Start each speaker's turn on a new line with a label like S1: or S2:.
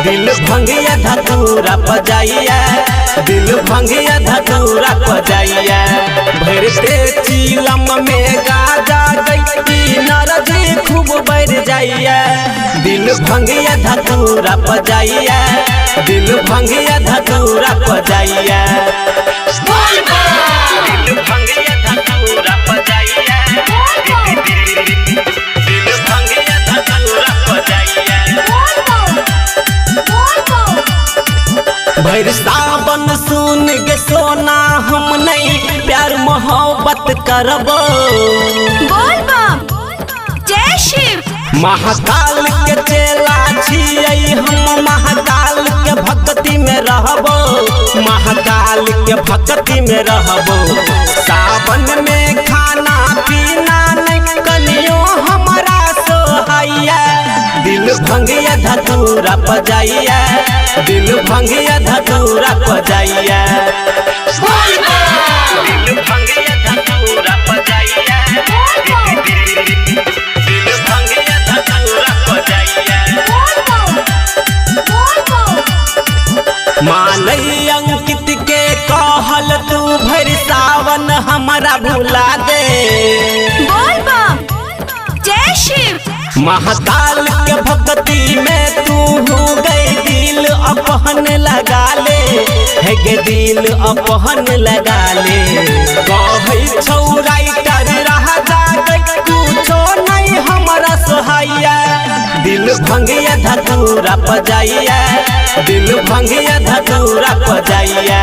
S1: दिल भंगिया धतूरा पजाइया, दिल भंगिया धतूरा पजाइया। भरते चीलम में गाजा गई नरजी खूब बढ़ जाइया। दिल भंगिया धतूरा पजाइया, दिल भंगिया धतूरा पजाइया। दिल भंगिया धतूरा पजाइया, दिल भंगिया धतूरा पजाइया। भैर सावन सुन गे सोना हम नहीं प्यार मोहब्बत करबो।
S2: बोल बम जय शिव।
S1: महाकाल के चेला छियै हम, महाकाल के भक्ति में रहबो, महाकाल के भक्ति में रहबो। सावन में खाना पीना नहीं कनियो हमारा सोहैया। दिल भंगिया धतूरा पजाइया, दिल भंगिया धतूरा पजाइया। दिल भंगिया धतूरा पजाइया, दिल भंगिया धतूरा पजाइया। मानई अंकित के कहल तू भर सावन हमारा भुला दे।
S2: बोल बम जय शिव।
S1: महाकाल के भक्ति में तू हो गई दिल अपहन लगा ले, है गे दिल अपहन लगा ले। कहै छौराई कर रहा जागै कुछो नहीं हमारा सोहैया। दिल भंगिया धतूरा पजाइया, दिल भंगिया धतूरा पजाइया।